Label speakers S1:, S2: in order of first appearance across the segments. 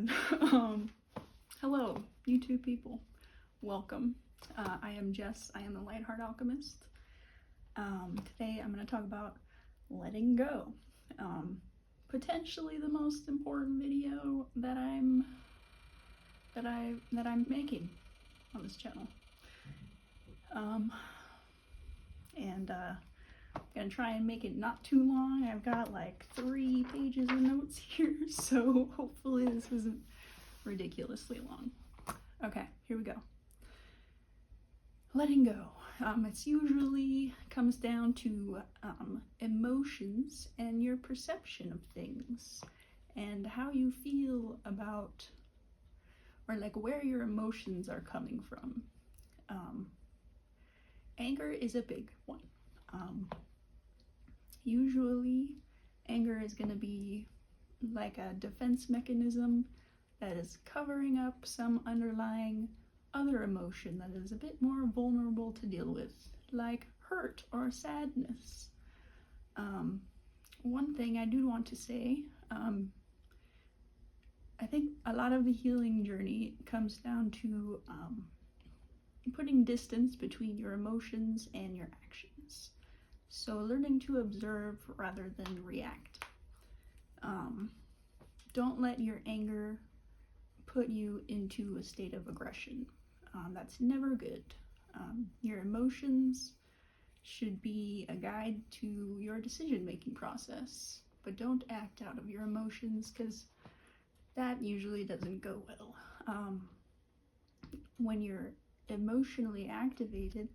S1: God. Hello, YouTube people. Welcome. I am Jess. I am the Lightheart Alchemist. Today I'm going to talk about letting go. Potentially the most important video that I'm making on this channel. I'm gonna try and make it not too long. I've got like 3 pages of notes here, so hopefully this isn't ridiculously long. Okay, here we go. Letting go. It's usually comes down to emotions and your perception of things and how you feel about, or like where your emotions are coming from. Anger is a big one. Usually anger is going to be like a defense mechanism that is covering up some underlying other emotion that is a bit more vulnerable to deal with, like hurt or sadness. One thing I do want to say, I think a lot of the healing journey comes down to putting distance between your emotions and your actions. So learning to observe rather than react. Don't let your anger put you into a state of aggression. That's never good. Your emotions should be a guide to your decision-making process, but don't act out of your emotions, because that usually doesn't go well. When you're emotionally activated,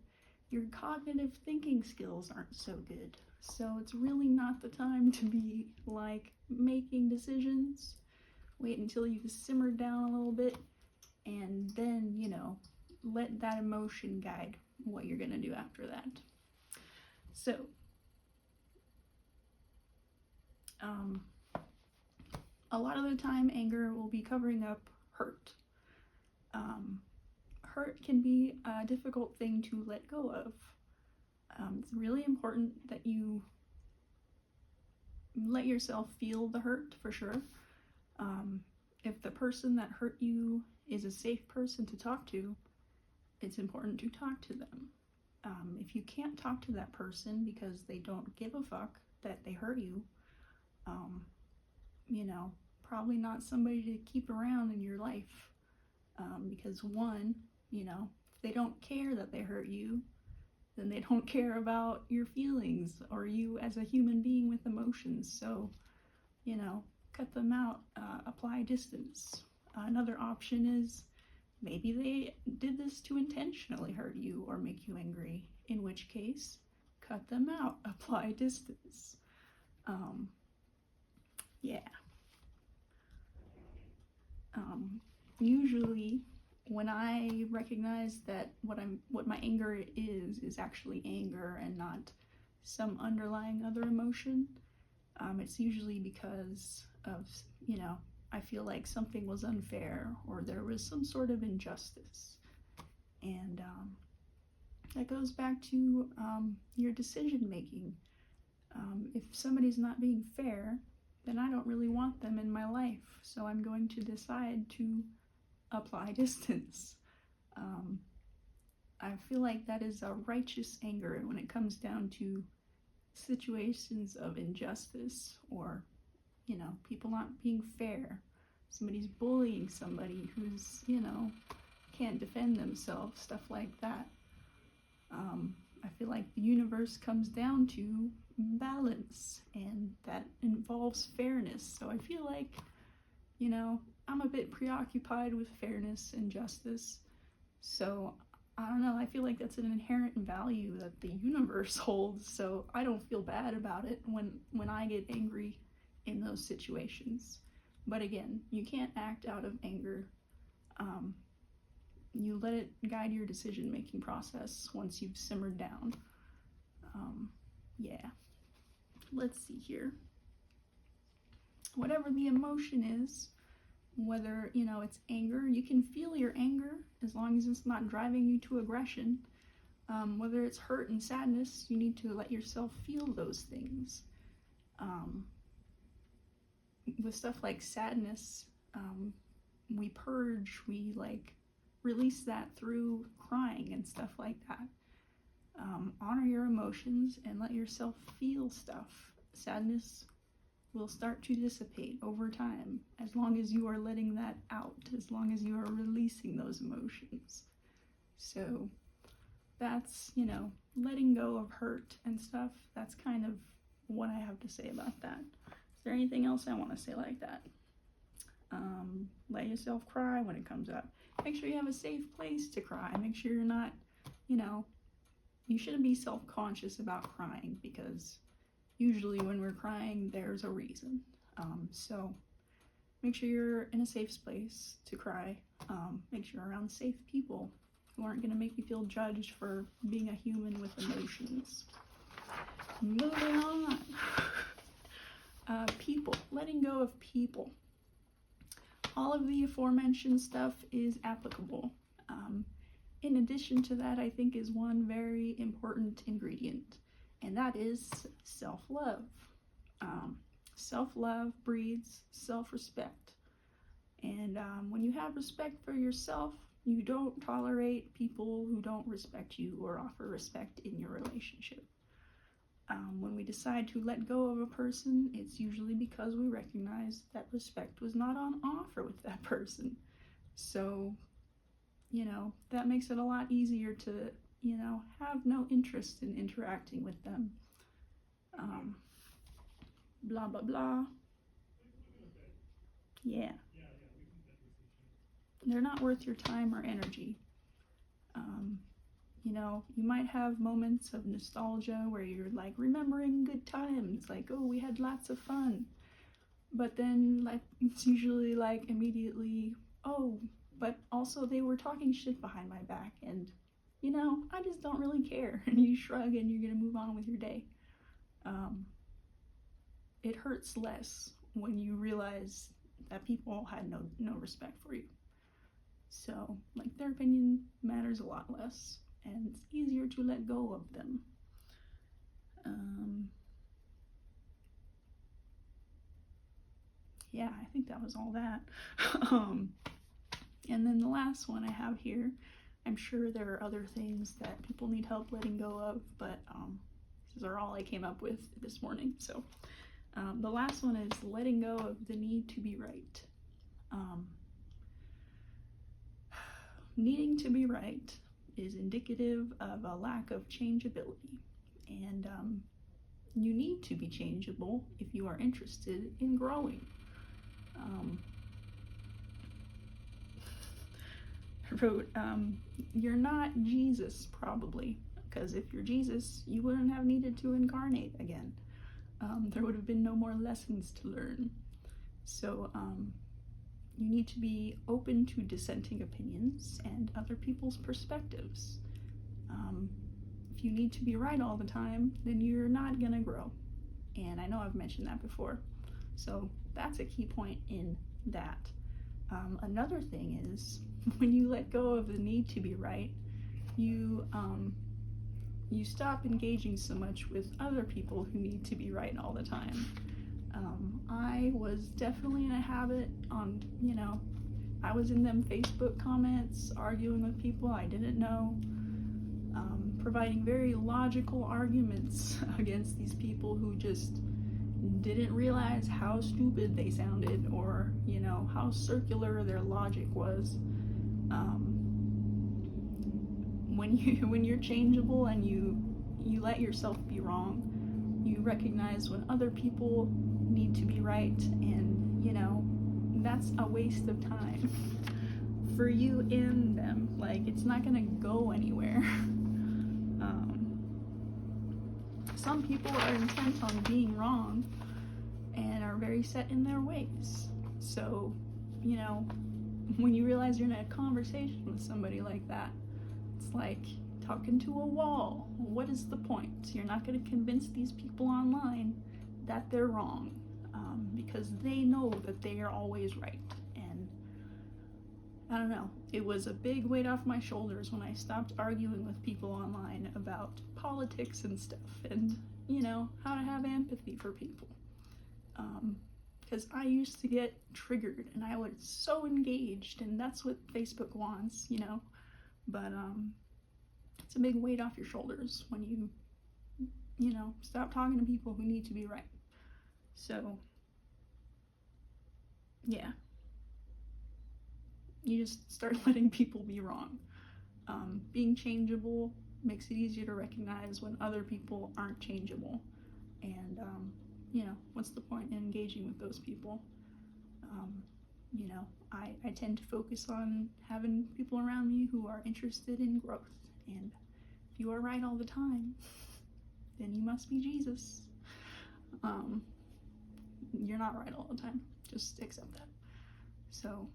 S1: your cognitive thinking skills aren't so good. So it's really not the time to be like making decisions. Wait until you've simmered down a little bit, and then, you know, let that emotion guide what you're gonna do after that. So, a lot of the time anger will be covering up hurt. Hurt can be a difficult thing to let go of. It's really important that you let yourself feel the hurt, for sure. If the person that hurt you is a safe person to talk to, it's important to talk to them. If you can't talk to that person because they don't give a fuck that they hurt you, you know, probably not somebody to keep around in your life. Because one, you know, if they don't care that they hurt you, then they don't care about your feelings or you as a human being with emotions. So, you know, cut them out, apply distance. Another option is maybe they did this to intentionally hurt you or make you angry, in which case, cut them out, apply distance. Yeah. Usually, when I recognize that what my anger is actually anger and not some underlying other emotion, it's usually because of, you know, I feel like something was unfair or there was some sort of injustice. And that goes back to your decision making. If somebody's not being fair, then I don't really want them in my life. So I'm going to decide to apply distance. I feel like that is a righteous anger when it comes down to situations of injustice, or, you know, people not being fair. Somebody's bullying somebody who's, you know, can't defend themselves, stuff like that. I feel like the universe comes down to balance, and that involves fairness. So I feel like, you know, I'm a bit preoccupied with fairness and justice. So I don't know, I feel like that's an inherent value that the universe holds. So I don't feel bad about it when I get angry in those situations. But again, you can't act out of anger. You let it guide your decision-making process once you've simmered down. Yeah. Let's see here. Whatever the emotion is, whether, you know, it's anger, you can feel your anger as long as it's not driving you to aggression. Whether it's hurt and sadness, you need to let yourself feel those things. With stuff like sadness, we purge, we like release that through crying and stuff like that. Honor your emotions and let yourself feel stuff. Sadness will start to dissipate over time as long as you are letting that out, as long as you are releasing those emotions. So that's, letting go of hurt and stuff. That's kind of what I have to say about that. Is there anything else I want to say like that? Let yourself cry when it comes up. Make sure you have a safe place to cry. Make sure you're not, you shouldn't be self-conscious about crying, because usually when we're crying, there's a reason. So make sure you're in a safe place to cry. Make sure you're around safe people who aren't going to make you feel judged for being a human with emotions. Moving on. People. Letting go of people. All of the aforementioned stuff is applicable. In addition to that, I think is one very important ingredient, and that is self-love. Self-love breeds self-respect. And when you have respect for yourself, you don't tolerate people who don't respect you or offer respect in your relationship. When we decide to let go of a person, it's usually because we recognize that respect was not on offer with that person. So, that makes it a lot easier to, have no interest in interacting with them. Blah, blah, blah. Yeah. They're not worth your time or energy. You might have moments of nostalgia where you're like remembering good times, like, oh, we had lots of fun. But then it's usually like immediately, oh, but also they were talking shit behind my back, and I just don't really care. And you shrug and you're gonna move on with your day. It hurts less when you realize that people had no respect for you. So, their opinion matters a lot less, and it's easier to let go of them. Yeah, I think that was all that. And then the last one I have here, I'm sure there are other things that people need help letting go of, but these are all I came up with this morning. So the last one is letting go of the need to be right. Needing to be right is indicative of a lack of changeability, and you need to be changeable if you are interested in growing. I wrote, you're not Jesus, probably, because if you're Jesus, you wouldn't have needed to incarnate again. There would have been no more lessons to learn. So you need to be open to dissenting opinions and other people's perspectives. If you need to be right all the time, then you're not gonna grow. And I know I've mentioned that before. So that's a key point in that. Another thing is, when you let go of the need to be right, you stop engaging so much with other people who need to be right all the time. I was definitely in a habit on, I was in them Facebook comments, arguing with people I didn't know, providing very logical arguments against these people who just didn't realize how stupid they sounded, or, how circular their logic was. When you're changeable and you let yourself be wrong, you recognize when other people need to be right, and that's a waste of time for you and them. It's not gonna go anywhere. Some people are intent on being wrong and are very set in their ways. So, when you realize you're in a conversation with somebody like that, it's like talking to a wall. What is the point? You're not going to convince these people online that they're wrong, because they know that they are always right. And I don't know, it was a big weight off my shoulders when I stopped arguing with people online about politics and stuff, and how to have empathy for people, because I used to get triggered and I was so engaged, and that's what Facebook wants, you know. But it's a big weight off your shoulders when you know, stop talking to people who need to be right. So yeah, you just start letting people be wrong. Being changeable makes it easier to recognize when other people aren't changeable, and you know, what's the point in engaging with those people? You know, I tend to focus on having people around me who are interested in growth, and if you are right all the time, then you must be Jesus. You're not right all the time, just accept that. So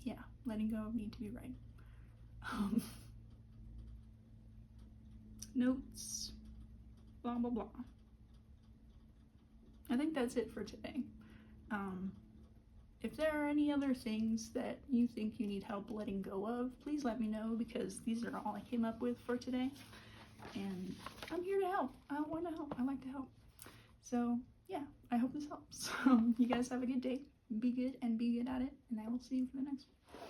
S1: yeah, letting go of need to be right. Notes, blah blah blah. I think that's it for today. If there are any other things that you think you need help letting go of, please let me know, because these are all I came up with for today. And I'm here to help. I want to help. I like to help. So yeah, I hope this helps. You guys have a good day. Be good and be good at it. And I will see you for the next one.